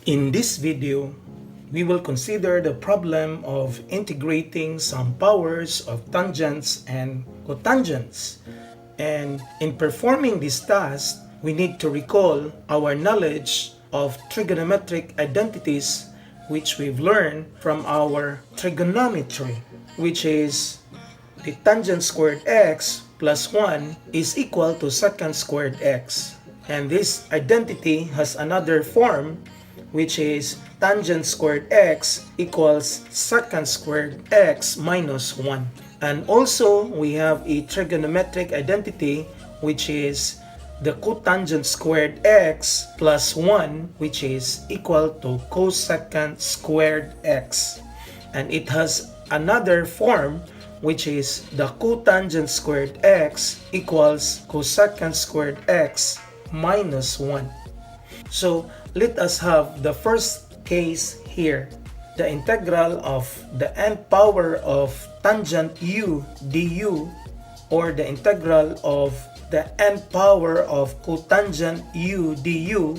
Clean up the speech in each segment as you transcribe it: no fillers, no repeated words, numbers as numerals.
In this video, we will consider the problem of integrating some powers of tangents and cotangents. And in performing this task, we need to recall our knowledge of trigonometric identities which we've learned from our trigonometry, which is the tangent squared x plus 1 is equal to secant squared x. And this identity has another form, which is tangent squared x equals secant squared x minus 1. And also, we have a trigonometric identity, which is the cotangent squared x plus 1, which is equal to cosecant squared x. And it has another form, which is the cotangent squared x equals cosecant squared x minus 1. So let us have the first case here. The integral of the nth power of tangent u du, or the integral of the nth power of cotangent u du,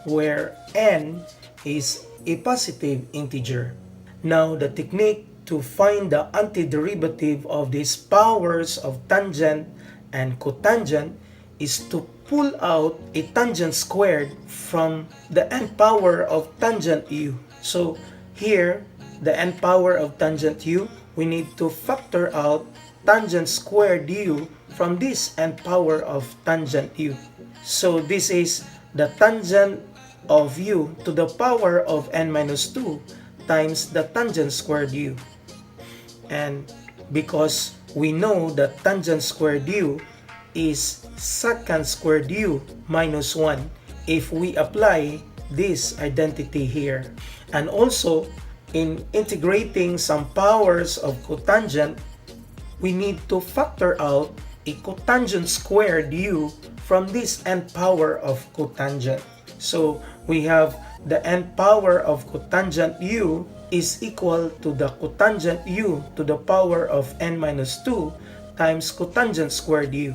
where n is a positive integer. Now the technique to find the antiderivative of these powers of tangent and cotangent is to pull out a tangent squared from the nth power of tangent u. So here, the nth power of tangent u, we need to factor out tangent squared u from this nth power of tangent u. So this is the tangent of u to the power of n minus 2 times the tangent squared u. And because we know that tangent squared u is secant squared u minus 1 if we apply this identity here. And also, in integrating some powers of cotangent, we need to factor out a cotangent squared u from this nth power of cotangent. So we have the nth power of cotangent u is equal to the cotangent u to the power of n minus 2 times cotangent squared u.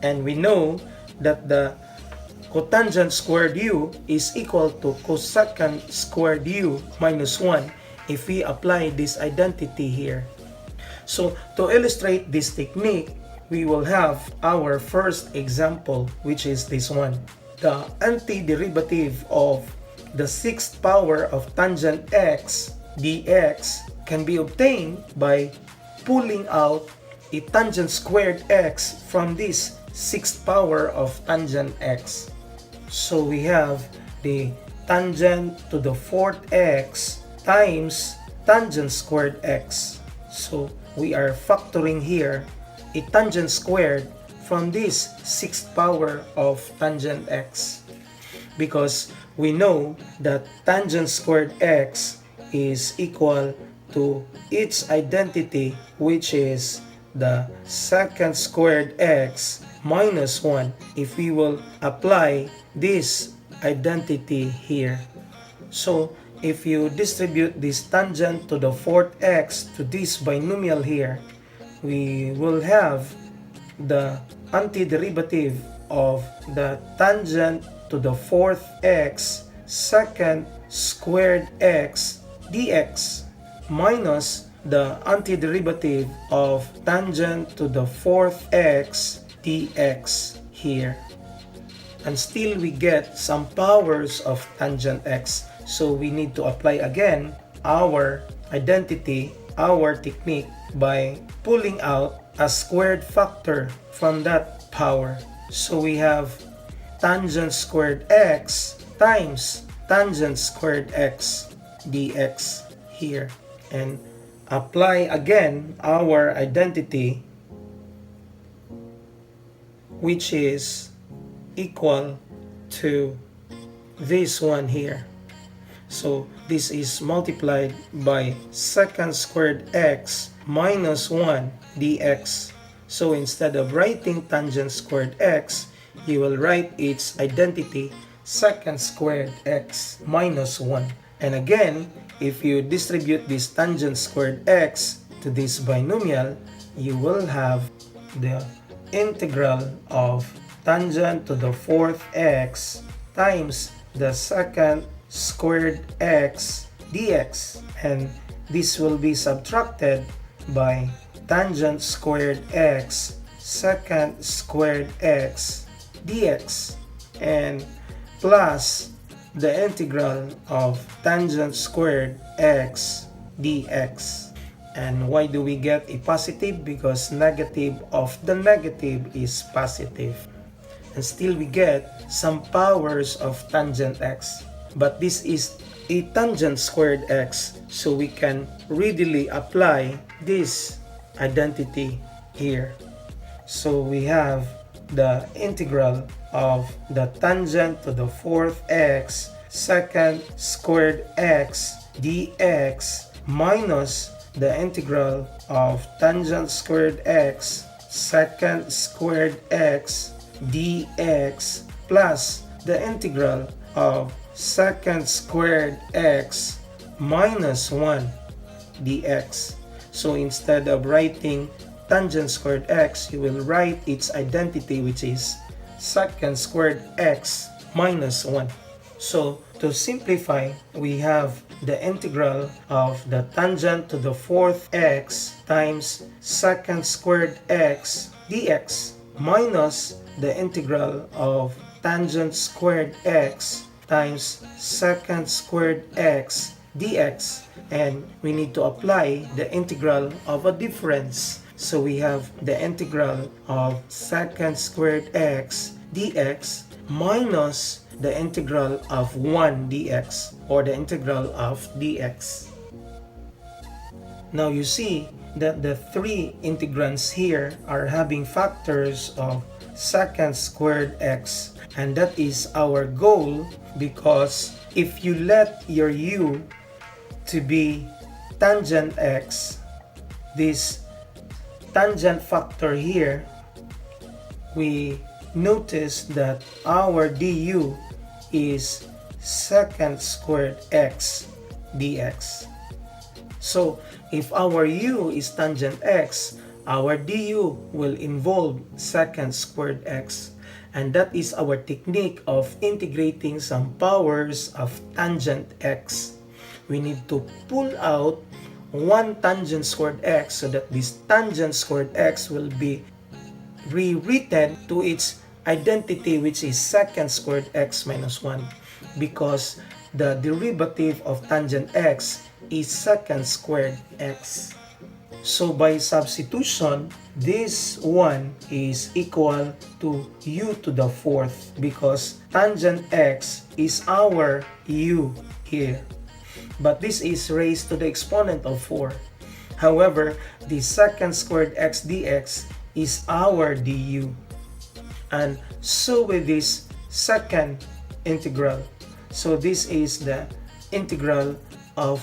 And we know that the cotangent squared u is equal to cosecant squared u minus 1 if we apply this identity here. So to illustrate this technique, we will have our first example, which is this one. The antiderivative of the sixth power of tangent x dx can be obtained by pulling out a tangent squared x from this sixth power of tangent x. So we have the tangent to the fourth x times tangent squared x. So we are factoring here a tangent squared from this sixth power of tangent x, because we know that tangent squared x is equal to its identity, which is the secant squared x minus 1 if we will apply this identity here. So if you distribute this tangent to the fourth x to this binomial here, we will have the antiderivative of the tangent to the fourth x secant squared x dx minus the antiderivative of tangent to the fourth x dx here. And still we get some powers of tangent x. So we need to apply again our identity, our technique, by pulling out a squared factor from that power. So we have tangent squared x times tangent squared x dx here, and apply again our identity, which is equal to this one here. So this is multiplied by secant squared x minus 1 dx. So instead of writing tangent squared x, you will write its identity secant squared x minus 1. And again, if you distribute this tangent squared x to this binomial, you will have the integral of tangent to the fourth x times the secant squared x dx, and this will be subtracted by tangent squared x secant squared x dx, and plus the integral of tangent squared x dx. And why do we get a positive? Because negative of the negative is positive. And still we get some powers of tangent x. But this is a tangent squared x, so we can readily apply this identity here. So we have the integral of the tangent to the fourth x secant squared x dx minus the integral of tangent squared x secant squared x dx plus the integral of secant squared x minus 1 dx. So instead of writing tangent squared x, you will write its identity, which is secant squared x minus 1. So to simplify, we have the integral of the tangent to the fourth x times secant squared x dx minus the integral of tangent squared x times secant squared x dx, and we need to apply the integral of a difference. So we have the integral of secant squared x dx minus the integral of 1 dx, or the integral of dx. Now you see that the three integrands here are having factors of secant squared x, and that is our goal, because if you let your u to be tangent x, this tangent factor here, we notice that our du is secant squared x dx. So if our u is tangent x, our du will involve secant squared x, and that is our technique of integrating some powers of tangent x. We need to pull out one tangent squared x so that this tangent squared x will be rewritten to its identity, which is secant squared x minus 1, because the derivative of tangent x is secant squared x. So by substitution, this one is equal to u to the fourth, because tangent x is our u here, but this is raised to the exponent of 4. However, the secant squared x dx is our du. And so with this second integral, so this is the integral of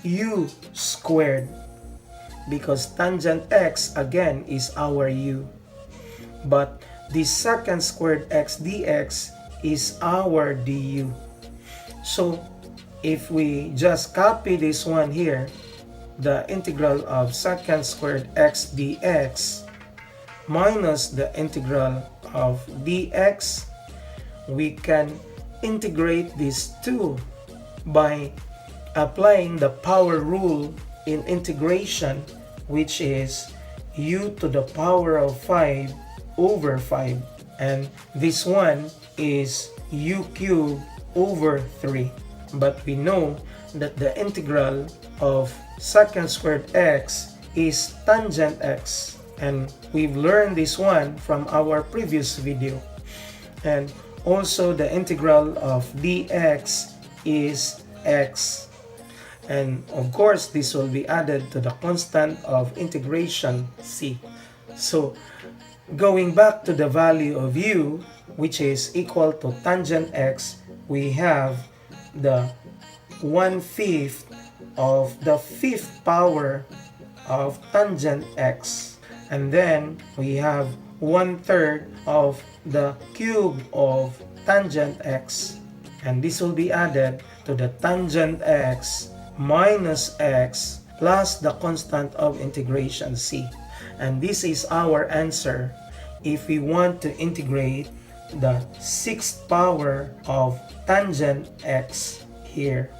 u squared, because tangent x again is our u, but the secant squared x dx is our du. So if we just copy this one here, the integral of secant squared x dx minus the integral of dx, we can integrate these two by applying the power rule in integration, which is u to the power of 5 over 5, and this one is u cubed over 3. But we know that the integral of secant squared x is tangent x, and we've learned this one from our previous video. And also the integral of dx is x, and of course this will be added to the constant of integration c. So going back to the value of u, which is equal to tangent x, we have the 1/5 of the fifth power of tangent x, and then we have 1/3 of the cube of tangent x, and this will be added to the tangent x minus x plus the constant of integration c. And this is our answer if we want to integrate the sixth power of tangent x here.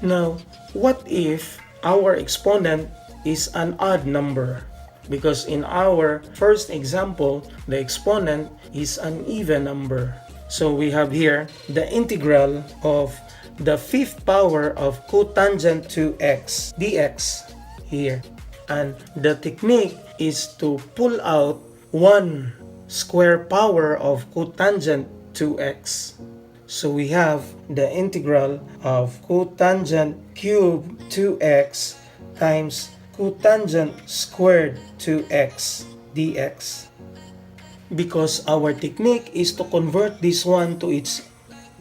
Now, what if our exponent is an odd number? Because in our first example, the exponent is an even number. So we have here the integral of the fifth power of cotangent to x dx here. And the technique is to pull out one square power of cotangent to x. So we have the integral of cotangent cube to x times cotangent squared to x dx. Because our technique is to convert this one to its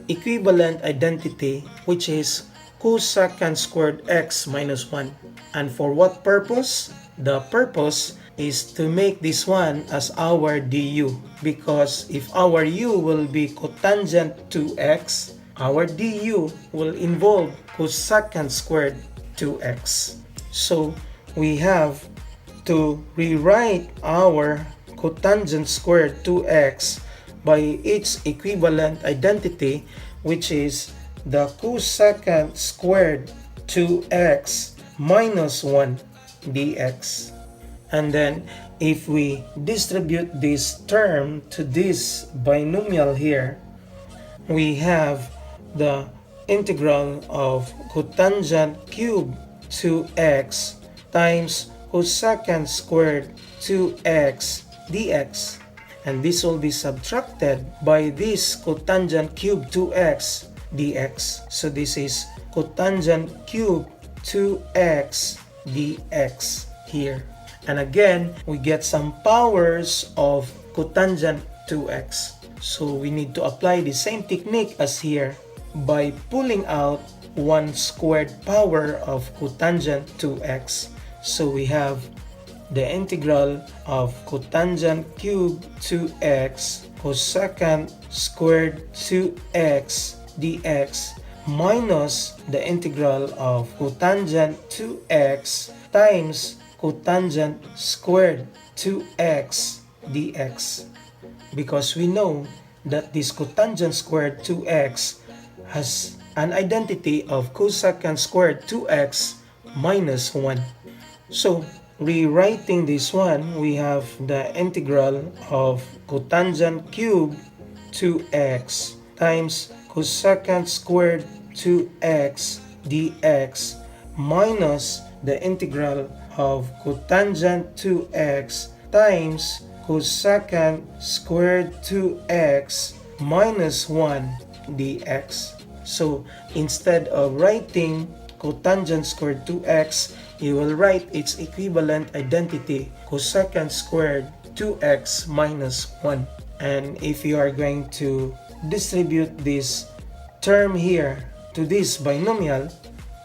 equivalent identity, which is cosecant squared x minus 1. And for what purpose? The purpose is to make this one as our du, because if our u will be cotangent to x, our du will involve cosecant squared to x. So we have to rewrite our cotangent squared to x by its equivalent identity, which is the cosecant squared to x minus 1 dx. And then if we distribute this term to this binomial here, we have the integral of cotangent cube to x times cosecant squared to x dx, and this will be subtracted by this cotangent cube to x dx. So this is cotangent cube to x dx here. And again, we get some powers of cotangent to x. So we need to apply the same technique as here by pulling out one squared power of cotangent to x. So we have the integral of cotangent cube to x cosecant squared to x dx minus the integral of cotangent to x times cotangent squared to x dx. Because we know that this cotangent squared to x has an identity of cosecant squared to x minus 1. So rewriting this one, we have the integral of cotangent cube to x times cosecant squared to x dx minus the integral of cotangent to x times cosecant squared to x minus 1 dx. So instead of writing cotangent squared to x, you will write its equivalent identity, cosecant squared to x minus 1. And if you are going to distribute this term here to this binomial,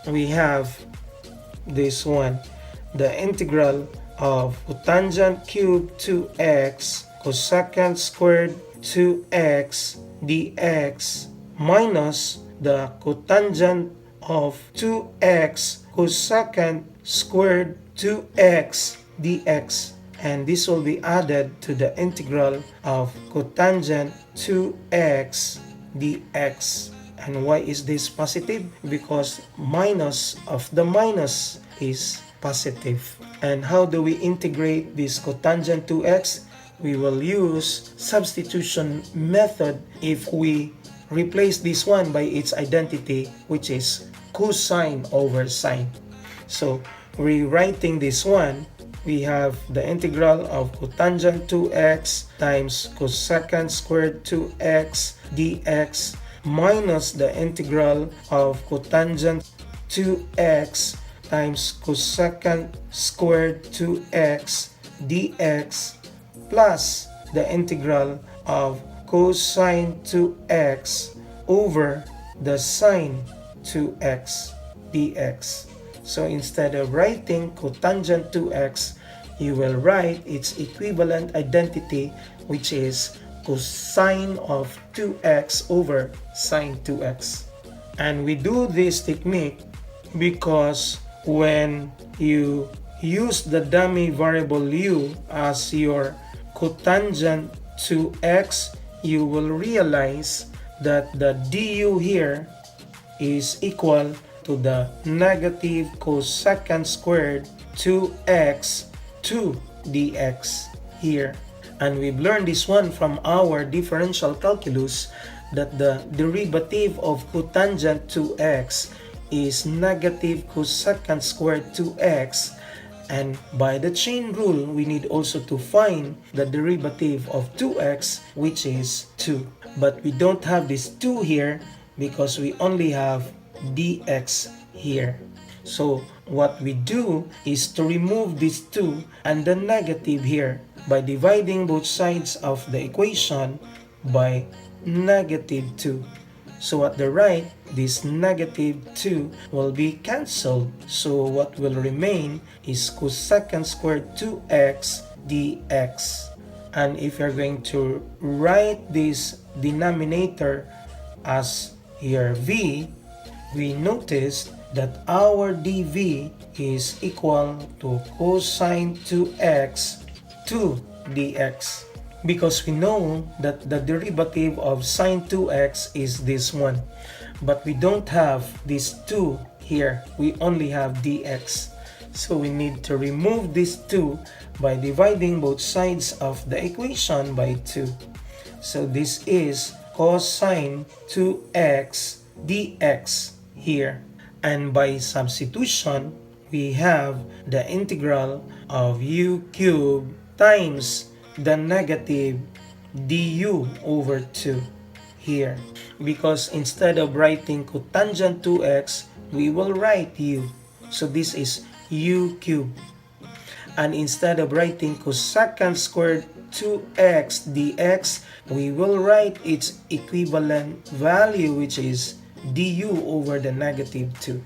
we have this one, the integral of cotangent cube to x cosecant squared to x dx minus the cotangent of 2x cosecant squared to x dx, and this will be added to the integral of cotangent to x dx. And why is this positive? Because minus of the minus is positive. And how do we integrate this cotangent to x? We will use substitution method if we replace this one by its identity, which is cosine over sine. So rewriting this one, we have the integral of cotangent to x times cosecant squared to x dx minus the integral of cotangent to x times cosecant squared to x dx plus the integral of cosine to x over the sine to x dx. So instead of writing cotangent to x, you will write its equivalent identity, which is cosine of 2x over sine 2x. And we do this technique because when you use the dummy variable u as your cotangent to x, you will realize that the du here is equal to the negative cosecant squared 2x 2 dx here. And we've learned this one from our differential calculus, that the derivative of cotangent 2x is negative cosecant squared 2x, and by the chain rule we need also to find the derivative of 2x, which is 2. But we don't have this 2 here because we only have dx here. So what we do is to remove this 2 and the negative here by dividing both sides of the equation by negative 2. So at the right, this negative 2 will be cancelled. So what will remain is cosecant squared 2x dx. And if you're going to write this denominator as here v, we notice that our dv is equal to cosine 2x 2 dx, because we know that the derivative of sine 2x is this one, but we don't have this 2 here, we only have dx. So we need to remove this 2 by dividing both sides of the equation by 2. So this is cosine 2x dx here. And by substitution, we have the integral of u cubed times the negative du over 2 here. Because instead of writing cotangent 2x, we will write u. So this is u cubed. And instead of writing cosecant squared 2x dx, we will write its equivalent value, which is du over the negative 2.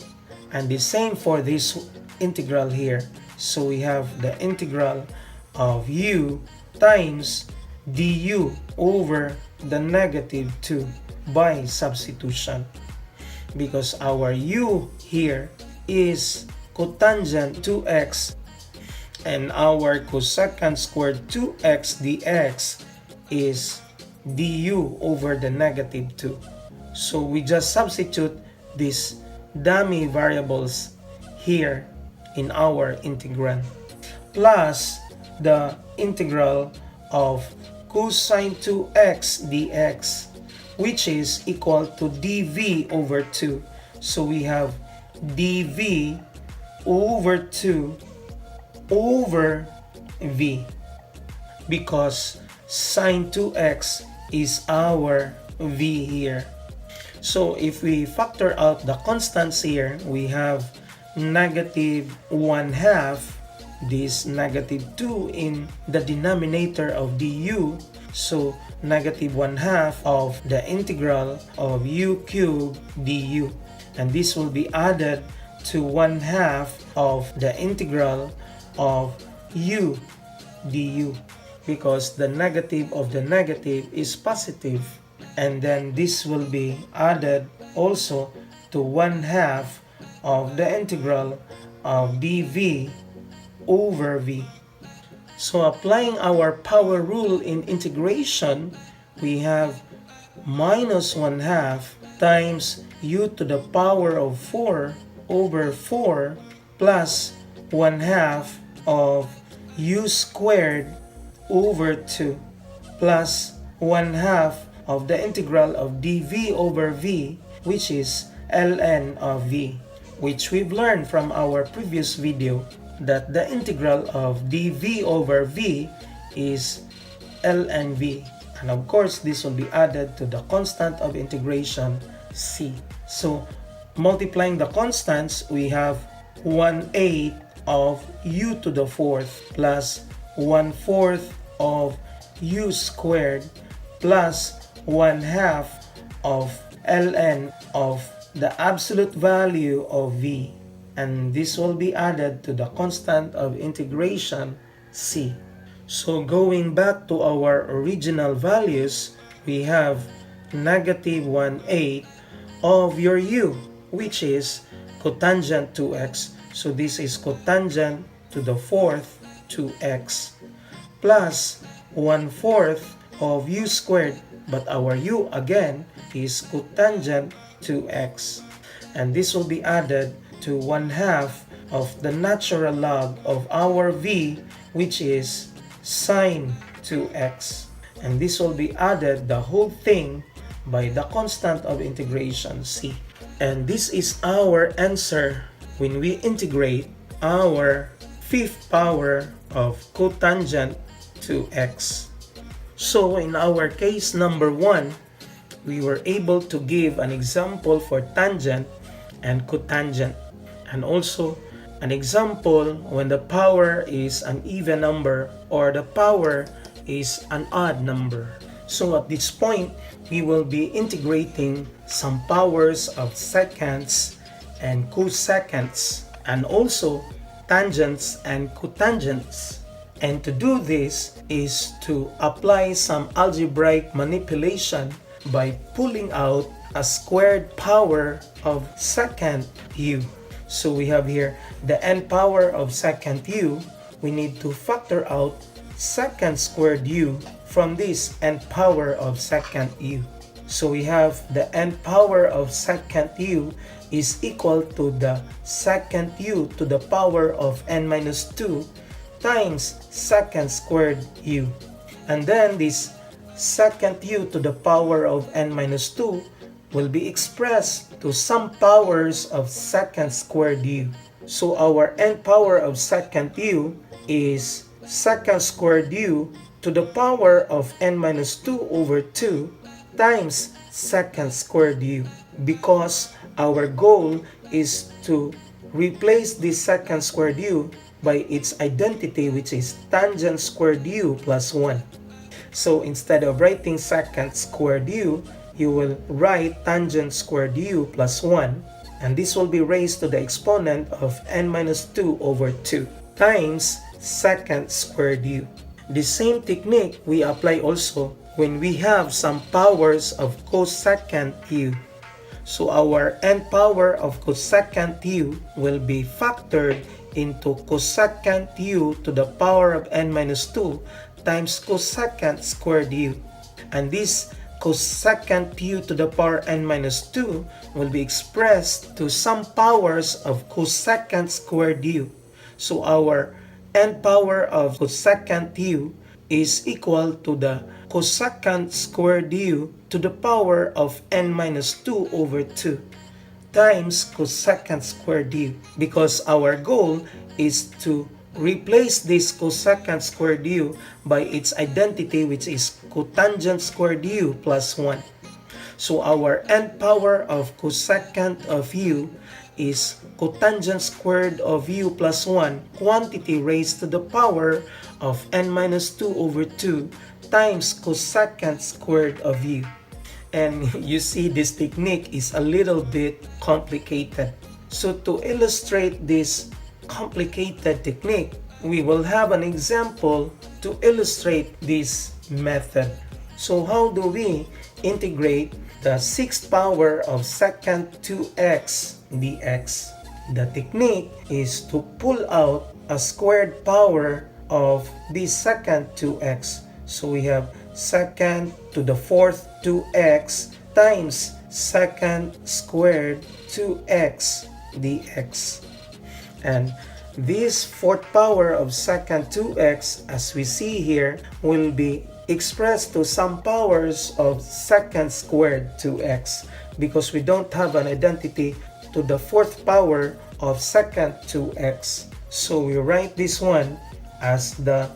And the same for this integral here. So we have the integral of u times du over the negative 2 by substitution, because our u here is cotangent 2x and our cosecant squared 2x dx is du over the negative 2. So we just substitute these dummy variables here in our integrand, plus the integral of cosine 2x dx, which is equal to dv over 2. So we have dv over 2 over v, because sine 2x is our v here. So if we factor out the constants here, we have negative 1/2, this negative 2 in the denominator of du. So negative 1/2 of the integral of u cubed du. And this will be added to 1/2 of the integral of u du, because the negative of the negative is positive. And then this will be added also to 1/2 of the integral of dv over v. So applying our power rule in integration, we have minus 1/2 times u to the power of 4 over 4 plus 1/2 of u squared over 2 plus 1/2 of the integral of dv over v, which is ln of v, which we've learned from our previous video that the integral of dv over v is ln v. And of course, this will be added to the constant of integration c. So multiplying the constants, we have 1/8 of u to the 4th plus 1/4 of u squared plus 1/2 of ln of the absolute value of v, and this will be added to the constant of integration c. So going back to our original values, we have negative 1/8 of your u, which is cotangent 2x. So this is cotangent to the 4th 2x plus 1/4 of u squared but our u again is cotangent to x. And this will be added to 1/2 of the natural log of our v, which is sine 2x. And this will be added the whole thing by the constant of integration c. And this is our answer when we integrate our fifth power of cotangent to x. So in our case number 1, we were able to give an example for tangent and cotangent, and also an example when the power is an even number or the power is an odd number. So at this point, we will be integrating some powers of secants and cosecants, and also tangents and cotangents. And to do this is to apply some algebraic manipulation by pulling out a squared power of secant u. So we have here the n power of secant u. We need to factor out secant squared u from this n power of secant u. So we have the n power of secant u is equal to the secant u to the power of n minus 2 times secant squared u. And then this secant u to the power of n minus 2 will be expressed to some powers of secant squared u. So our n power of secant u is secant squared u to the power of n minus 2 over 2 times secant squared u, because our goal is to replace this secant squared u by its identity, which is tangent squared u plus 1. So instead of writing secant squared u, you will write tangent squared u plus 1, and this will be raised to the exponent of n minus 2 over 2 times secant squared u. The same technique we apply also when we have some powers of cosecant u. So our n power of cosecant u will be factored into cosecant u to the power of n minus 2 times cosecant squared u. And this cosecant u to the power n minus 2 will be expressed to some powers of cosecant squared u. So our n power of cosecant u is equal to the cosecant squared u to the power of n minus 2 over 2 times cosecant squared u, because our goal is to replace this cosecant squared u by its identity, which is cotangent squared u plus 1. So our n power of cosecant of u is cotangent squared of u plus 1 quantity raised to the power of n minus 2 over 2 times cosecant squared of u. And you see, this technique is a little bit complicated. So to illustrate this complicated technique, we will have an example to illustrate this method. So how do we integrate the sixth power of secant 2x dx? The technique is to pull out a squared power of this secant 2x. So we have secant to the fourth 2x times secant squared 2x dx. And this fourth power of secant 2x, as we see here, will be expressed to some powers of secant squared 2x, because we don't have an identity to the fourth power of secant 2x. So we write this one as the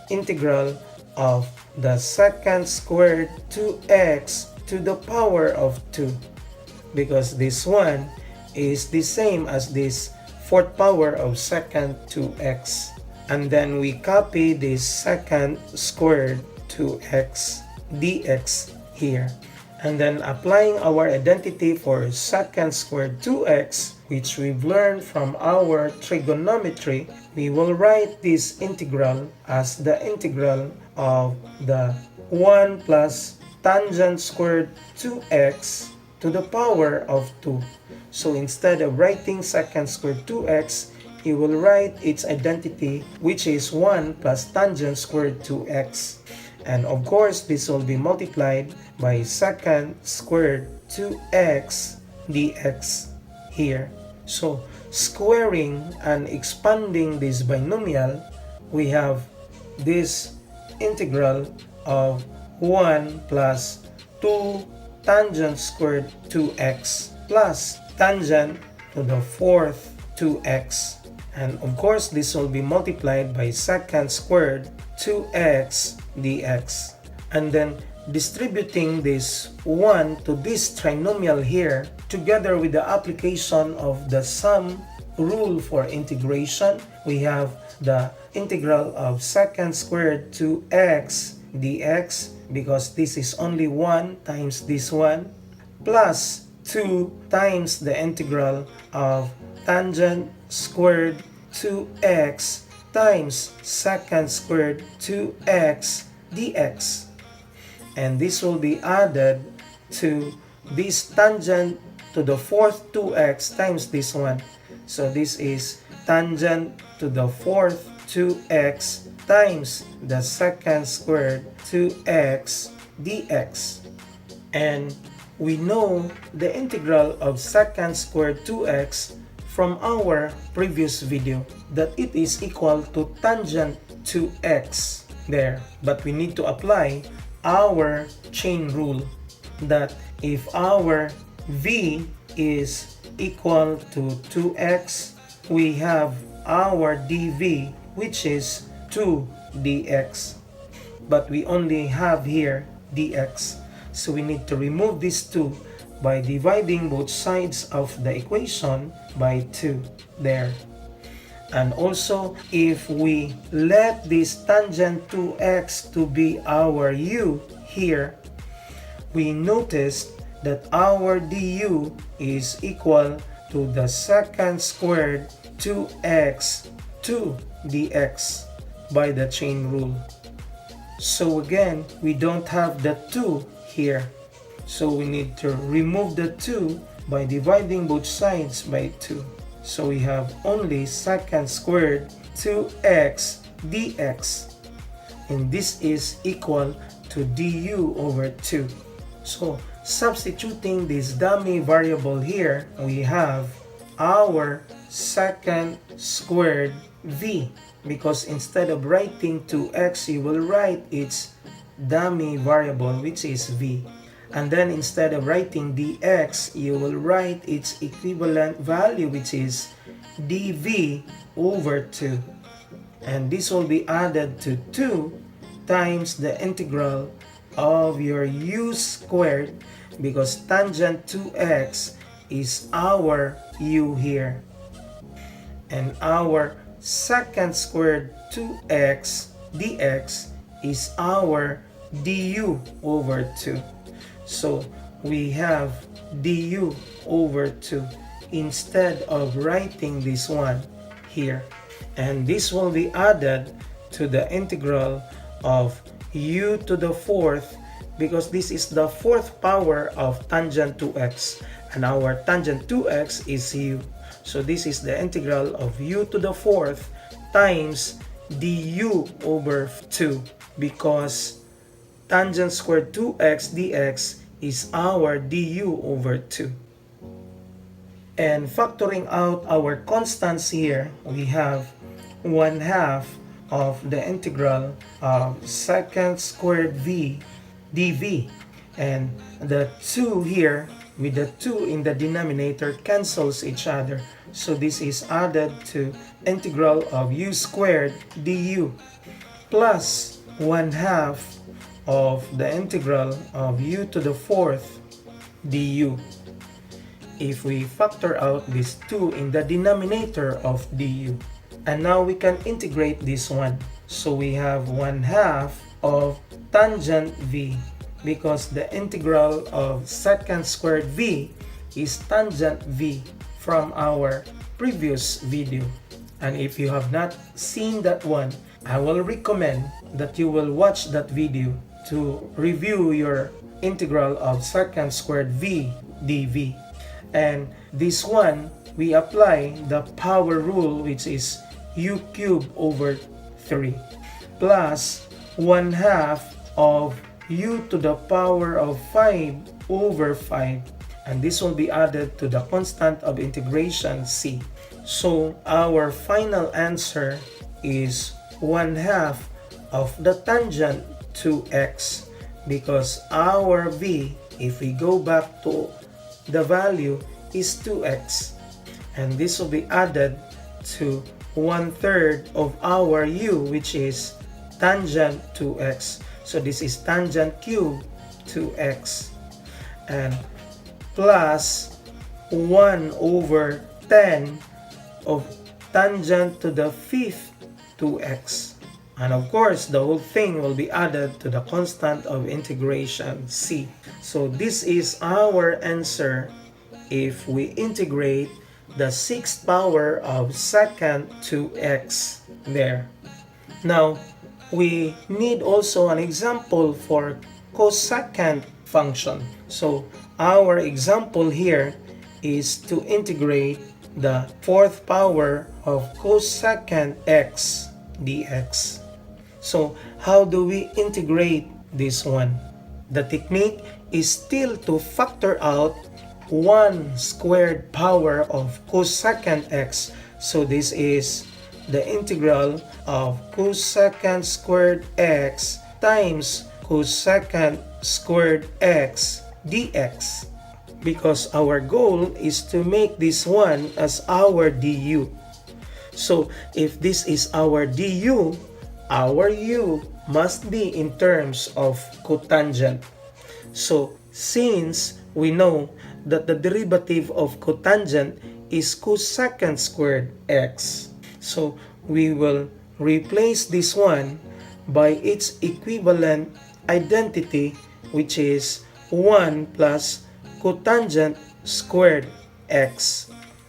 integral of the secant squared 2x to the power of 2, because this one is the same as this fourth power of secant 2x. And then we copy this secant squared 2x dx here. And then applying our identity for secant squared 2x, which we've learned from our trigonometry, we will write this integral as the integral of the 1 plus tangent squared 2x to the power of 2. So instead of writing secant squared 2x, you will write its identity, which is 1 plus tangent squared 2x. And of course, this will be multiplied by secant squared 2x dx here. So, squaring and expanding this binomial, we have this integral of 1 plus 2 tangent squared 2x plus tangent to the fourth 2x. And of course, this will be multiplied by secant squared 2x dx. And then distributing this 1 to this trinomial here, together with the application of the sum rule for integration, we have the integral of secant squared 2x dx, because this is only 1 times this one, plus 2 times the integral of tangent squared 2x times secant squared 2x dx. And this will be added to this tangent to the fourth 2x times this one. So this is tangent to the fourth 2x times the secant squared 2x dx. And we know the integral of secant squared 2x from our previous video, that it is equal to tangent 2x there. But we need to apply our chain rule, that if our v is equal to 2x, we have our dv, which is 2 dx. But we only have here dx. So we need to remove these 2 by dividing both sides of the equation by 2 there. And also, if we let this tangent 2x to be our u here, we notice that our du is equal to the secant squared 2x 2 dx by the chain rule. So again, we don't have the 2 here. So we need to remove the 2 by dividing both sides by 2. So we have only secant squared 2x dx. And this is equal to du over 2. So substituting this dummy variable here, we have our secant squared v. Because instead of writing 2x, you will write its dummy variable, which is v. And then instead of writing dx, you will write its equivalent value, which is dv over 2. And this will be added to 2 times the integral of your u squared, because tangent 2x is our u here. And our secant squared 2x dx is our du over 2. So we have du over 2 instead of writing this one here. And this will be added to the integral of u to the fourth, because this is the fourth power of tangent 2x, and our tangent 2x is u. So this is the integral of u to the fourth times du over 2, because tangent squared 2x dx is our du over 2. And factoring out our constants here, we have 1/2 of the integral of secant squared v dv. And the 2 here with the 2 in the denominator cancels each other. So this is added to integral of u squared du plus 1/2 of the integral of u to the fourth du. If we factor out this 2 in the denominator of du, and now we can integrate this one. So we have 1/2 of tangent v, because the integral of secant squared v is tangent v from our previous video. And if you have not seen that one, I will recommend that you will watch that video to review your integral of secant squared v dv. And this one, we apply the power rule, which is u cubed over 3 plus 1/2 of u to the power of 5 over 5, and this will be added to the constant of integration c. So our final answer is 1/2 of the tangent to x, because our v, if we go back to the value, is 2x, and this will be added to 1/3 of our u, which is tangent to x. So this is tangent cube to x, and plus 1 over 10 of tangent to the 5th to x. And of course, the whole thing will be added to the constant of integration c. So this is our answer if we integrate the 6th power of secant to x there. Now, we need also an example for cosecant function. So our example here is to integrate the 4th power of cosecant x dx. So how do we integrate this one? The technique is still to factor out 1 squared power of cosecant x. So this is the integral of cosecant squared x times cosecant squared x dx, because our goal is to make this one as our du. So if this is our du, our u must be in terms of cotangent. So since we know that the derivative of cotangent is cosecant squared x, so we will replace this one by its equivalent identity, which is 1 plus cotangent squared x.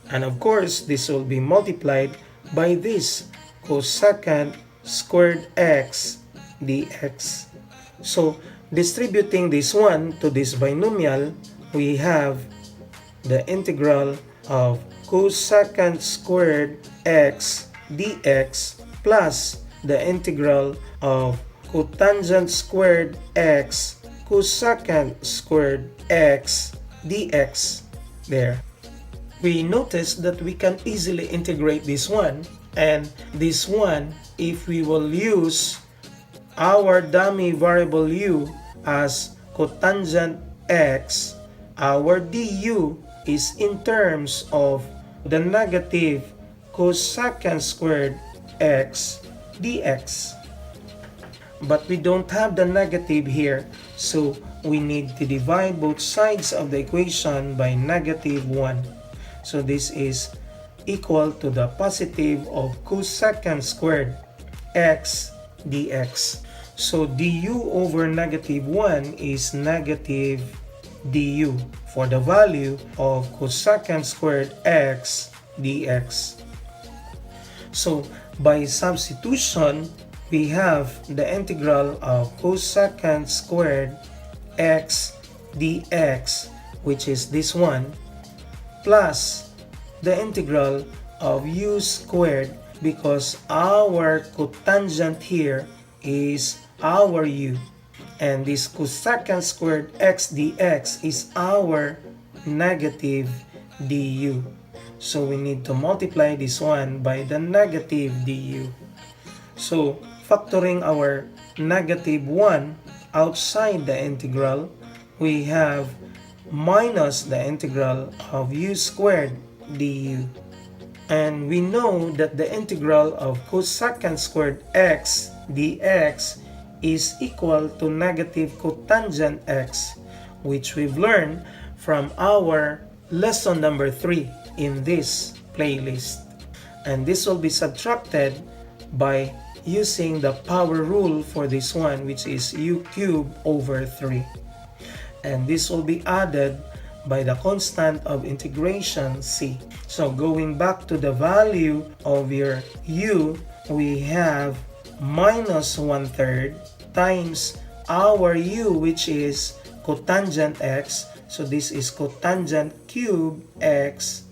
And of course, this will be multiplied by this cosecant squared x dx. So distributing this one to this binomial, we have the integral of cosecant squared x dx plus the integral of cotangent squared x cosecant squared x dx there. We notice that we can easily integrate this one and this one if we will use our dummy variable u as cotangent x. Our du is in terms of the negative cosecant squared x dx. But we don't have the negative here, so we need to divide both sides of the equation by -1. So this is equal to the positive of cosecant squared x dx. So du over -1 is negative du for the value of cosecant squared x dx. So by substitution, we have the integral of cosecant squared x dx, which is this one, plus the integral of u squared, because our cotangent here is our u, and this cosecant squared x dx is our negative du. So we need to multiply this one by the negative du. So factoring our -1 outside the integral, we have minus the integral of u squared du. And we know that the integral of cosecant squared x dx is equal to negative cotangent x, which we've learned from our lesson number 3 in this playlist. And this will be subtracted by using the power rule for this one, which is u cubed over 3. And this will be added by the constant of integration c. So going back to the value of your u, we have minus 1/3 times our u, which is cotangent x. So this is cotangent cube x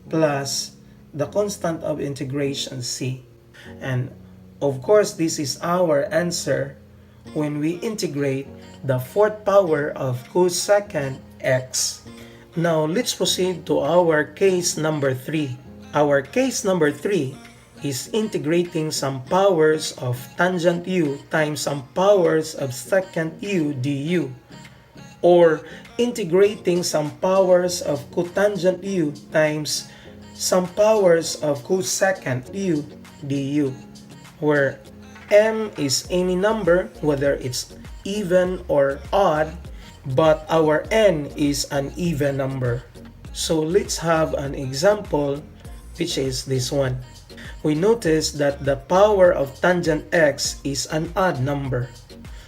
plus the constant of integration c. And of course, this is our answer when we integrate the fourth power of cosecant x. Now let's proceed to our case number 3. Our case number 3 is integrating some powers of tangent u times some powers of secant u du, or integrating some powers of cotangent u times some powers of cosecant u du, where m is any number, whether it's even or odd, but our n is an even number. So let's have an example, which is this one. We notice that the power of tangent x is an odd number.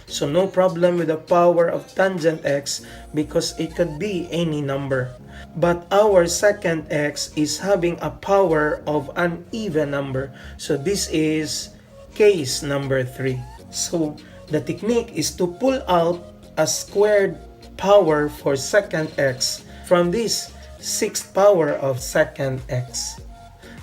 So no problem with the power of tangent x because it could be any number. But our secant x is having a power of an even number. So this is case number 3. So the technique is to pull out a squared power for secant x from this sixth power of secant x.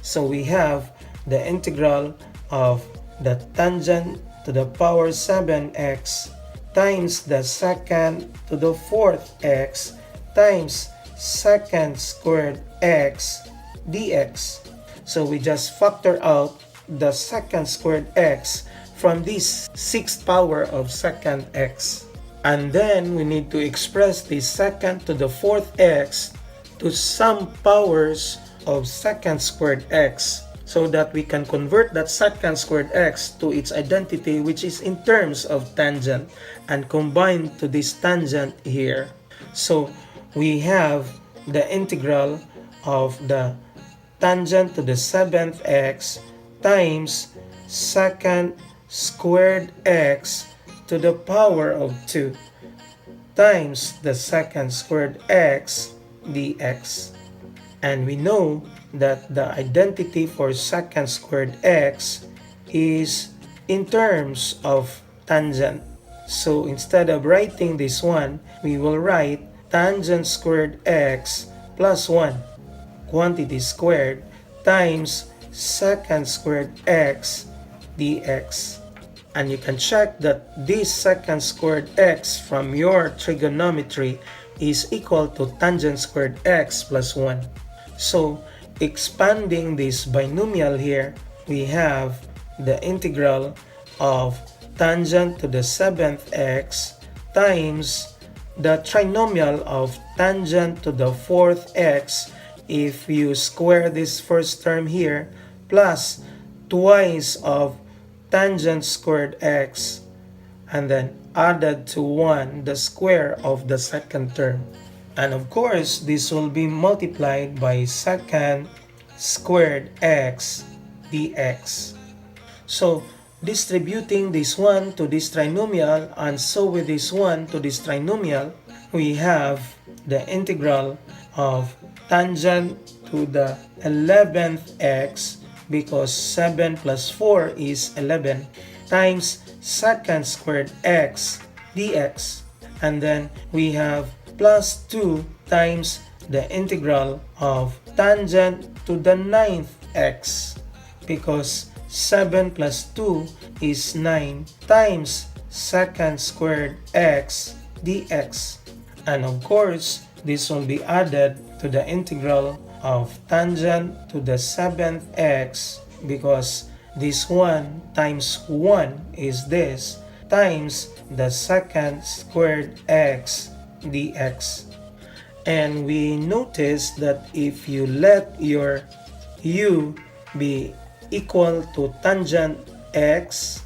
So we have the integral of the tangent to the power 7x times the secant to the fourth x times secant squared x dx. So we just factor out the secant squared x from this sixth power of secant x. And then we need to express the secant to the fourth x to some powers of secant squared x, so that we can convert that secant squared x to its identity, which is in terms of tangent, and combine to this tangent here. So we have the integral of the tangent to the 7th x times secant squared x to the power of 2 times the secant squared x dx. And we know that the identity for secant squared x is in terms of tangent. So instead of writing this one, we will write tangent squared x plus 1 quantity squared times secant squared x dx. And you can check that this secant squared x from your trigonometry is equal to tangent squared x plus 1. So expanding this binomial here, we have the integral of tangent to the 7th x times the trinomial of tangent to the 4th x if you square this first term here, plus twice of tangent squared x, and then added to 1 the square of the second term. And of course, this will be multiplied by secant squared x dx. So distributing this one to this trinomial, and so with this one to this trinomial, we have the integral of tangent to the 11th x, because 7 plus 4 is 11, times secant squared x dx. And then we have plus 2 times the integral of tangent to the 9th x, because 7 plus 2 is 9, times secant squared x dx. And of course, this will be added to the integral of tangent to the 7th x, because this 1 times 1 is this, times the secant squared x dx. And we notice that if you let your u be equal to tangent x,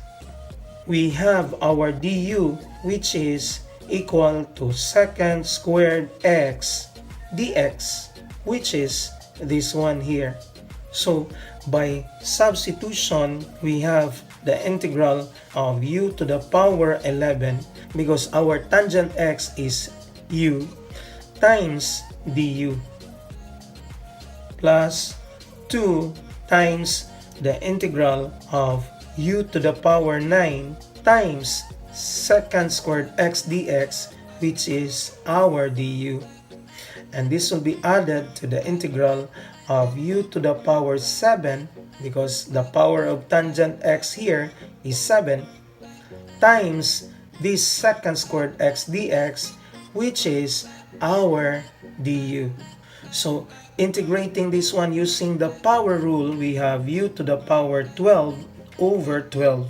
we have our du, which is equal to secant squared x dx, which is this one here. So by substitution, we have the integral of u to the power 11, because our tangent x is u, times du, plus 2 times the integral of u to the power 9 times secant squared x dx, which is our du. And this will be added to the integral of u to the power 7, because the power of tangent x here is 7, times this secant squared x dx, which is our du. So integrating this one using the power rule, we have u to the power 12 over 12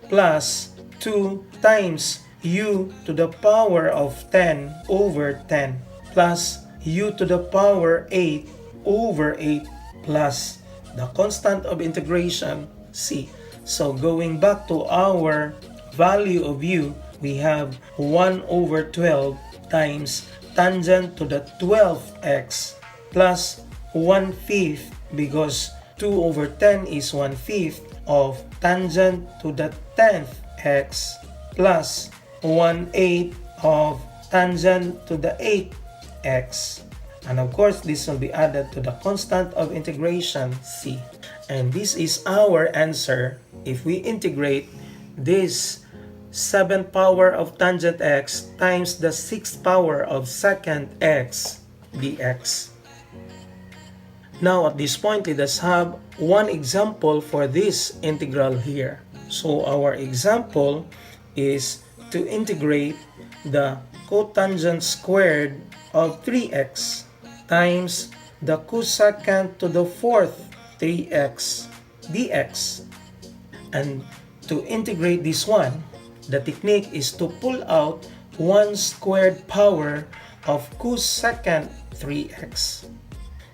plus 2 times u to the power of 10 over 10 plus u to the power 8 over 8 plus the constant of integration c. So going back to our value of u, we have 1 over 12 times tangent to the 12x plus 1/5, because 2 over 10 is 1/5 of tangent to the 10th x plus 1/8 of tangent to the 8th x. And of course, this will be added to the constant of integration c. And this is our answer if we integrate this 7th power of tangent x times the 6th power of secant x dx. Now at this point, let us have one example for this integral here. So our example is to integrate the cotangent squared of 3x times the cosecant to the 4th 3x dx. And to integrate this one, the technique is to pull out 1 squared power of cosecant 3x.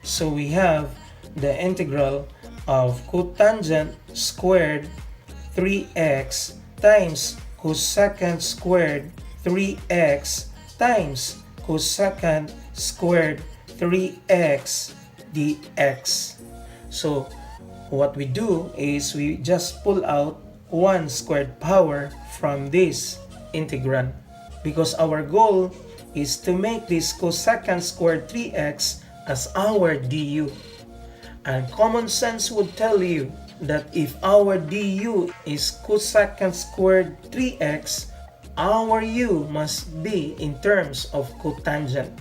So we have the integral of cotangent squared 3x times cosecant squared 3x times cosecant squared 3x dx. So what we do is we just pull out 1 squared power from this integrand, because our goal is to make this cosecant squared 3x as our du. And common sense would tell you that if our du is cosecant squared 3x, our u must be in terms of cotangent,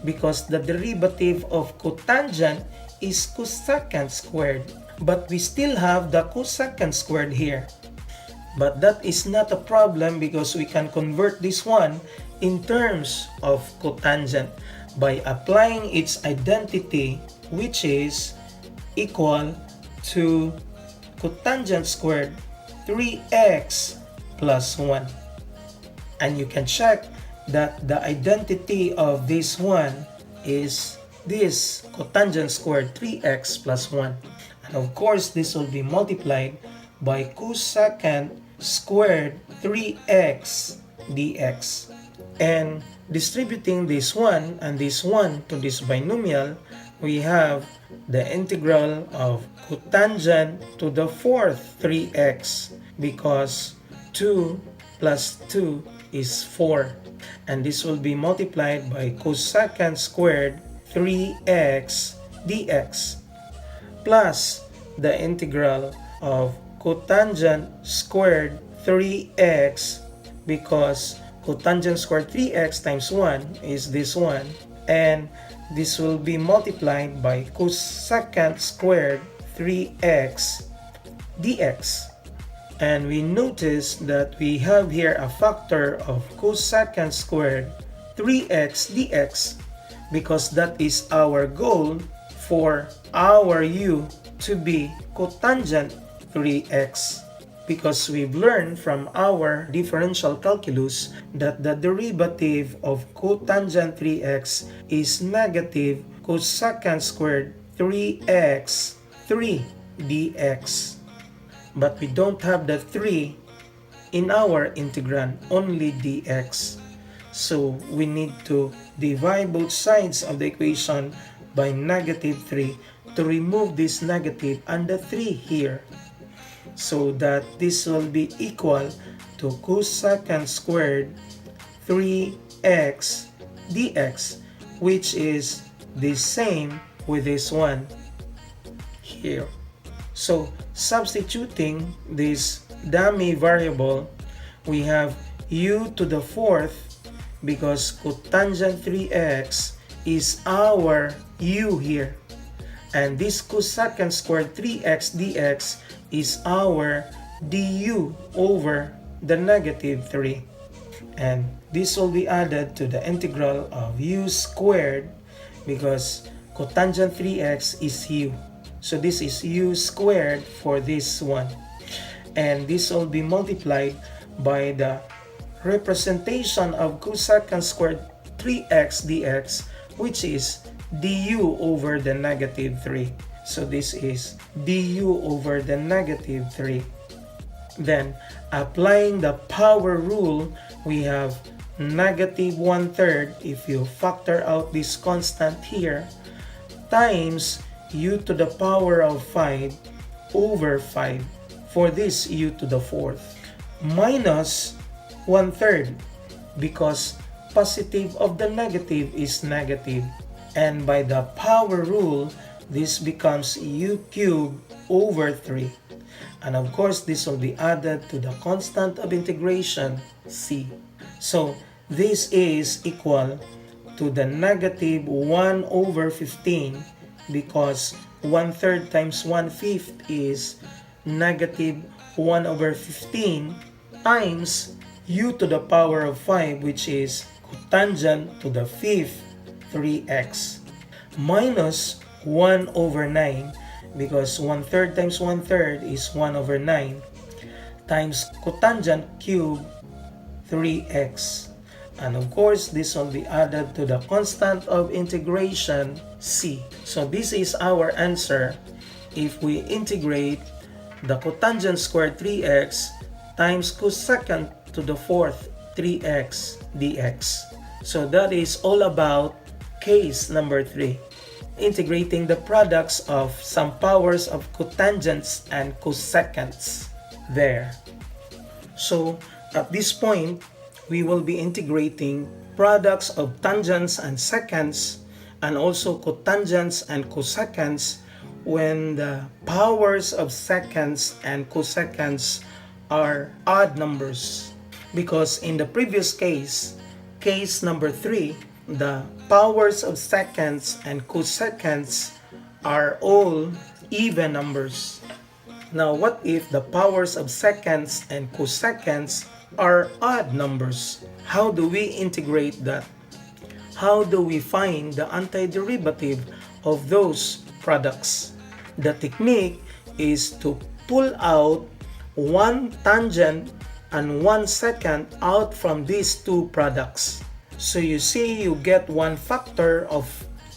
because the derivative of cotangent is cosecant squared. But we still have the cosecant squared here. But that is not a problem, because we can convert this one in terms of cotangent by applying its identity, which is equal to cotangent squared 3x plus 1. And you can check that the identity of this one is this cotangent squared 3x plus 1. And of course, this will be multiplied by cosecant squared 3x dx. And distributing this one and this one to this binomial, we have the integral of cotangent to the 4th 3x, because 2 plus 2 is 4. And this will be multiplied by cosecant squared 3x dx plus the integral of cotangent squared 3x, because cotangent squared 3x times 1 is this one, and this will be multiplied by cosecant squared 3x dx. And we notice that we have here a factor of cosecant squared 3x dx, because that is our goal for our u to be cotangent 3x. Because we've learned from our differential calculus that the derivative of cotangent 3x is negative cosecant squared 3x 3 dx. But we don't have the 3 in our integrand, only dx. So we need to divide both sides of the equation by negative 3 to remove this negative and the 3 here, so that this will be equal to cosecant squared 3x dx, which is the same with this one here. So substituting this dummy variable, we have u to the 4th, because cotangent 3x is our u here, and this cosecant squared 3x dx is our du over the negative 3. And this will be added to the integral of u squared because cotangent 3x is u. So this is u squared for this one. And this will be multiplied by the representation of cosecant squared 3x dx, which is du over the negative 3. So this is du over the negative 3. Then, applying the power rule, we have negative 1/3 if you factor out this constant here, times u to the power of 5 over 5 for this u to the 4th, minus 1/3 because positive of the negative is negative. And by the power rule, this becomes u cubed over 3. And of course, this will be added to the constant of integration, c. So, this is equal to the negative 1 over 15 because 1/3 times 1/5 is negative 1 over 15 times u to the power of 5, which is cotangent to the 5th 3x, minus 1 over 9 because 1/3 times 1/3 is 1 over 9 times cotangent cube 3x. And of course, this will be added to the constant of integration, c. So this is our answer if we integrate the cotangent squared 3x times cosecant to the 4th 3x dx. So that is all about case number 3. Integrating the products of some powers of cotangents and cosecants there. So at this point, we will be integrating products of tangents and secants and also cotangents and cosecants when the powers of secants and cosecants are odd numbers. Because in the previous case, case number 3, the powers of secants and cosecants are all even numbers. Now, what if the powers of secants and cosecants are odd numbers? How do we integrate that? How do we find the antiderivative of those products? The technique is to pull out one tangent and one secant out from these two products. So you see, you get one factor of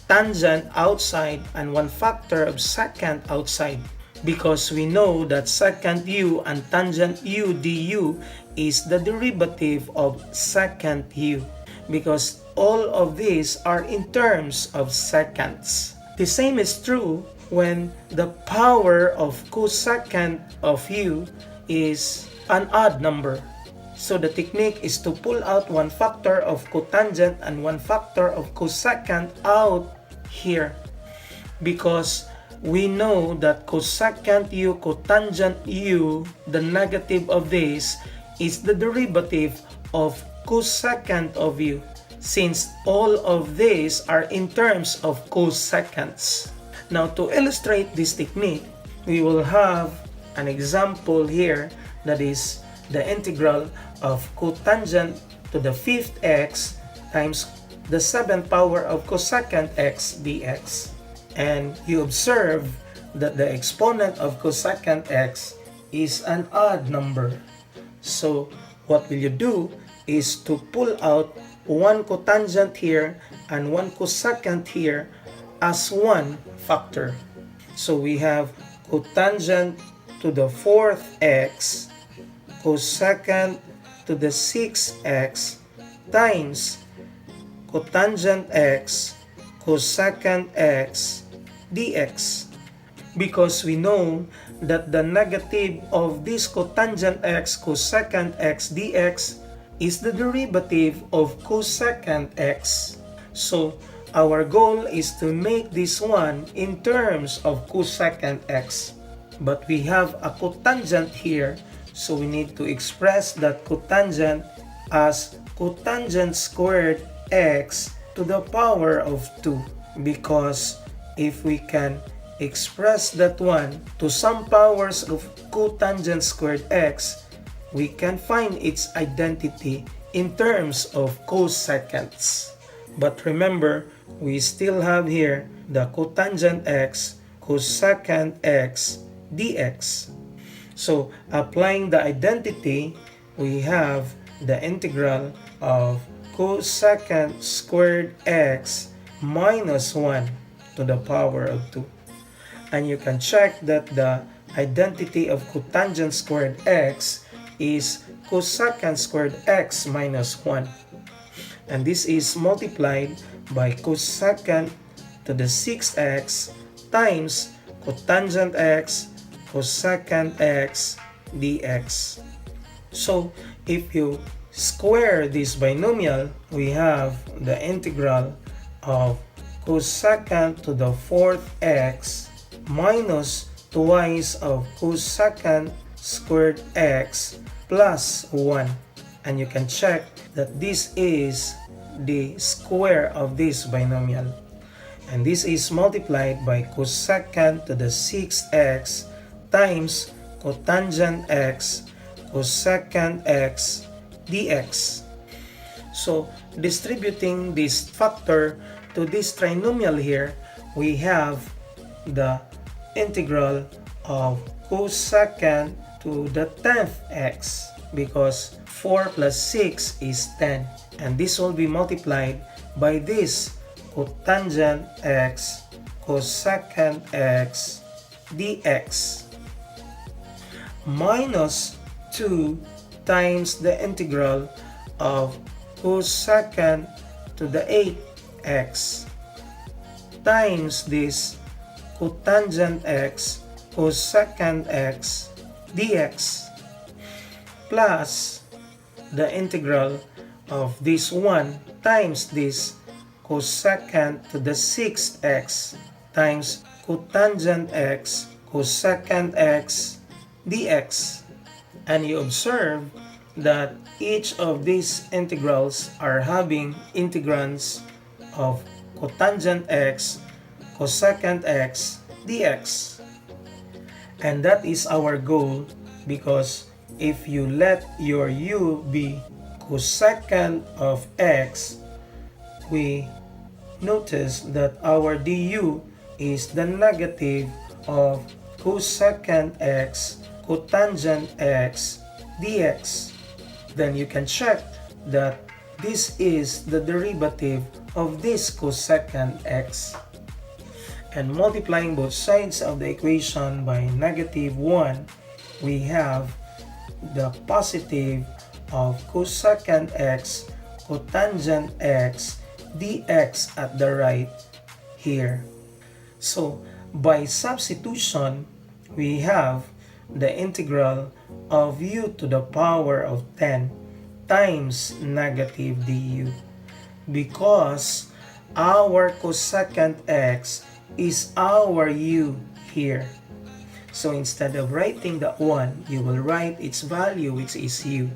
tangent outside and one factor of secant outside. Because we know that secant u and tangent u du is the derivative of secant u. Because all of these are in terms of seconds. The same is true when the power of cosecant of u is an odd number. So the technique is to pull out one factor of cotangent and one factor of cosecant out here. Because we know that cosecant u, cotangent u, the negative of this is the derivative of cosecant of u, since all of these are in terms of cosecants. Now, to illustrate this technique, we will have an example here, that is the integral of cotangent to the 5th x times the 7th power of cosecant x dx. And you observe that the exponent of cosecant x is an odd number. So what will you do is to pull out one cotangent here and one cosecant here as one factor. So we have cotangent to the 4th x cosecant to the 6th x times cotangent x cosecant x dx. Because we know that the negative of this cotangent x cosecant x dx is the derivative of cosecant x. So our goal is to make this one in terms of cosecant x. But we have a cotangent here, so we need to express that cotangent as cotangent squared x to the power of 2. Because if we can express that one to some powers of cotangent squared x, we can find its identity in terms of cosecants. But remember, we still have here the cotangent x, cosecant x, dx. So applying the identity, we have the integral of cosecant squared x minus 1 to the power of 2. And you can check that the identity of cotangent squared x is cosecant squared x minus 1. And this is multiplied by cosecant to the 6x times cotangent x, cosecant x, dx. So if you square this binomial, we have the integral of cosecant to the 4th x minus twice of cosecant squared x plus 1. And you can check that this is the square of this binomial. And this is multiplied by cosecant to the 6x times cotangent x, cosecant x, dx. So distributing this factor to this trinomial here, we have the integral of cosecant to the 10th x, because 4 plus 6 is 10. And this will be multiplied by this cotangent x, cosecant x, dx, minus 2 times the integral of cosecant to the 8x times this cotangent x, cosecant x, dx, plus the integral of this 1 times this cosecant to the 6x times cotangent x, cosecant x, dx. And you observe that each of these integrals are having integrands of cotangent x, cosecant x, dx. And that is our goal, because if you let your u be cosecant of x, we notice that our du is the negative of cosecant x, cotangent x, dx. Then you can check that this is the derivative of this cosecant x. And multiplying both sides of the equation by negative 1, we have the positive of cosecant x, cotangent x, dx at the right here. So by substitution, we have the integral of u to the power of 10 times negative du, because our cosecant x is our u here. So instead of writing that 1, you will write its value, which is u.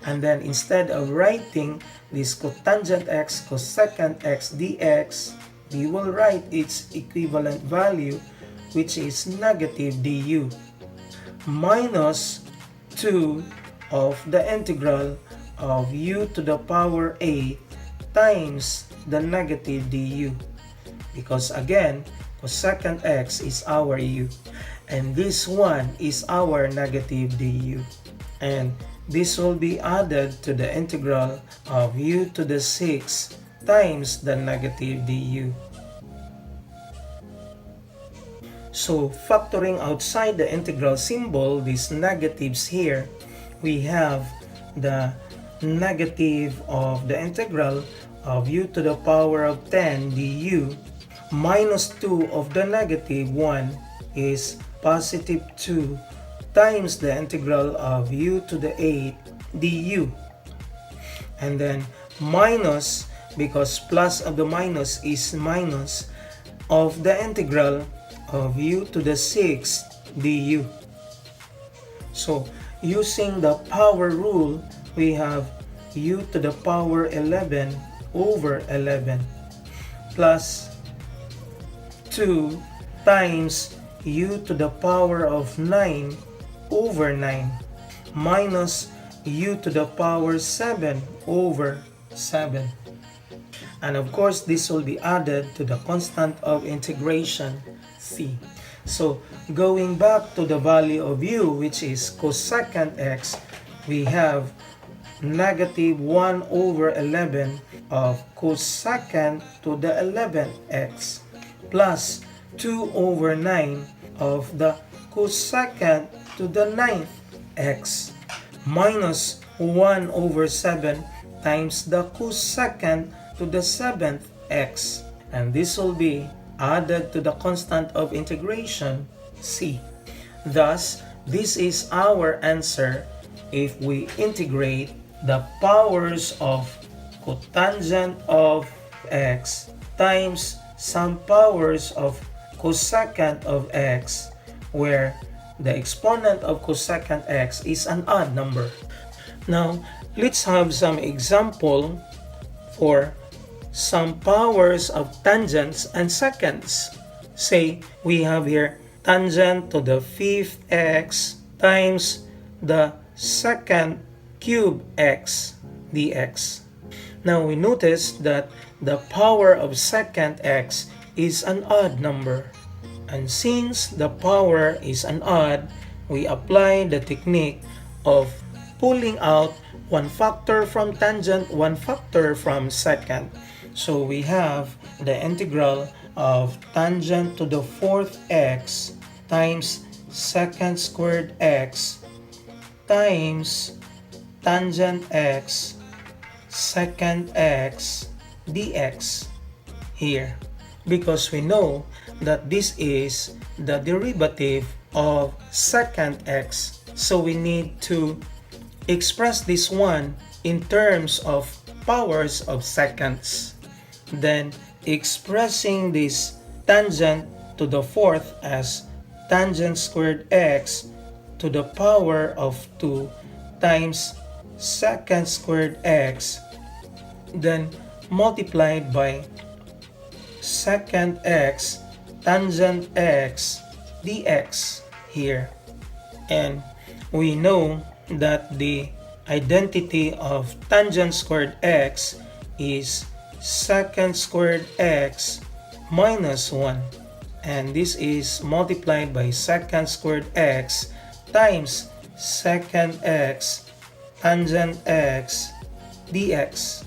And then instead of writing this cotangent x, cosecant x, dx, we will write its equivalent value, which is negative du, minus 2 of the integral of u to the power 8 times the negative du, because again, cosecant x is our u, and this one is our negative du. And this will be added to the integral of u to the 6 times the negative du. So factoring outside the integral symbol, these negatives here, we have the negative of the integral of u to the power of 10 du minus 2 of the negative 1 is positive 2 times the integral of u to the 8 du. And then minus, because plus of the minus is minus, of the integral of u to the 6 du. So using the power rule, we have u to the power 11 over 11 plus 2 times u to the power of 9 over 9 minus u to the power 7 over 7. And of course, this will be added to the constant of integration, c. So, going back to the value of u, which is cosecant x, we have negative 1 over 11 of cosecant to the 11th x plus 2 over 9 of the cosecant to the 9th x minus 1 over 7 times the cosecant to the 7th x, and this will be added to the constant of integration, c. Thus, this is our answer if we integrate the powers of cotangent of x times some powers of cosecant of x, where the exponent of cosecant x is an odd number. Now, let's have some example for some powers of tangents and secants. Say, we have here tangent to the 5th x times the secant cube x dx. Now we notice that the power of secant x is an odd number. And since the power is an odd, we apply the technique of pulling out one factor from tangent, one factor from secant. So we have the integral of tangent to the 4th x times secant squared x times tangent x secant x dx here, because we know that this is the derivative of secant x. So we need to express this one in terms of powers of seconds. Then expressing this tangent to the 4th as tangent squared x to the power of 2 times secant squared x, then multiplied by secant x tangent x dx here. And we know that the identity of tangent squared x is secant squared x minus 1, and this is multiplied by secant squared x times secant x tangent x dx.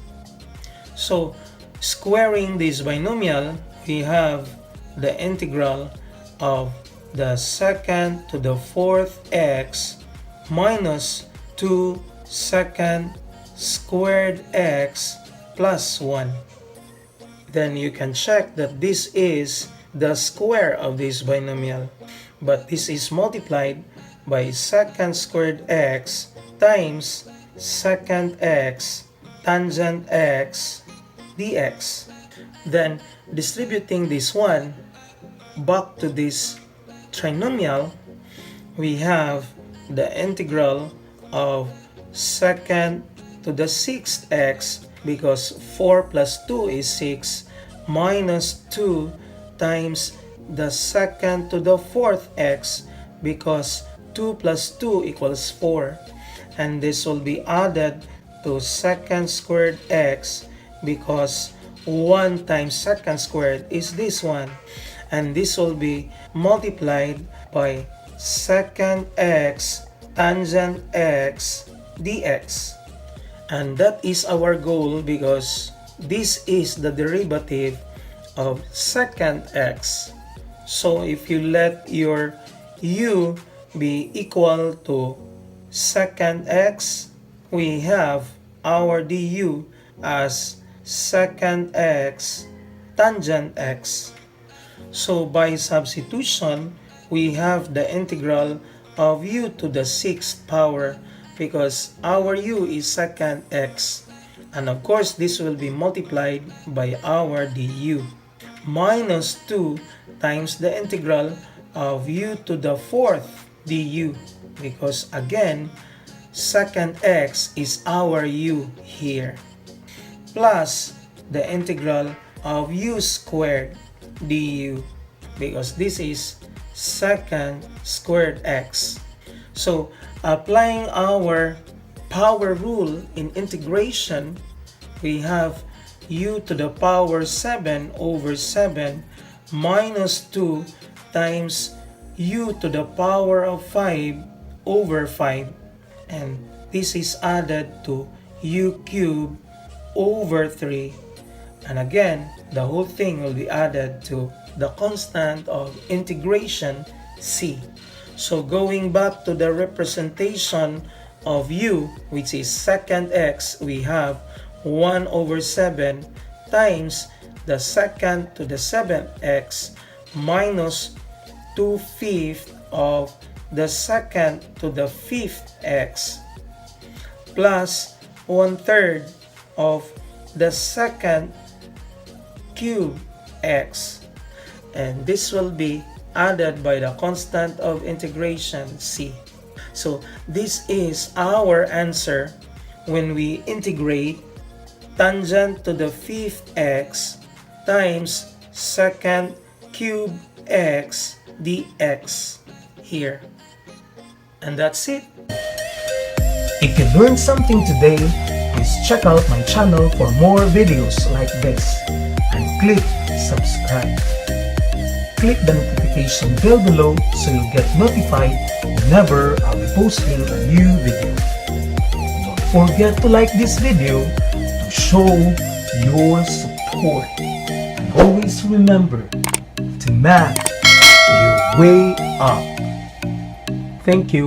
So squaring this binomial, we have the integral of the secant to the 4th x minus 2 secant squared x plus 1. Then you can check that this is the square of this binomial, but this is multiplied by secant squared x times secant x tangent x dx. Then distributing this one back to this trinomial, we have the integral of secant to the 6th x, because 4 plus 2 is 6, minus 2 times the secant to the 4th x, because 2 plus 2 equals 4, and this will be added to secant squared x, because 1 times secant squared is this one, and this will be multiplied by secant x tangent x dx. And that is our goal, because this is the derivative of secant x. So if you let your u be equal to secant x, we have our du as secant x tangent x. So by substitution, we have the integral of u to the 6th power, because our u is secant x, and of course this will be multiplied by our du, minus 2 times the integral of u to the 4th du, because again secant x is our u here, plus the integral of u squared du, because this is secant squared x. So applying our power rule in integration, we have u to the power 7 over 7 minus 2 times u to the power of 5 over 5, and this is added to u cubed over 3, and again the whole thing will be added to the constant of integration c. So going back to the representation of u, which is secant x, we have 1 over 7 times the secant to the 7th x minus 2/5 of the secant to the 5th x plus 1/3 of the secant cube x, and this will be added by the constant of integration c. So this is our answer when we integrate tangent to the 5th x times secant cube x dx here. And that's it. If you learned something today, please check out my channel for more videos like this and click subscribe. Click the notification bell below so you'll get notified whenever I'll be posting a new video. Don't forget to like this video to show your support. And always remember to math your way up. Thank you.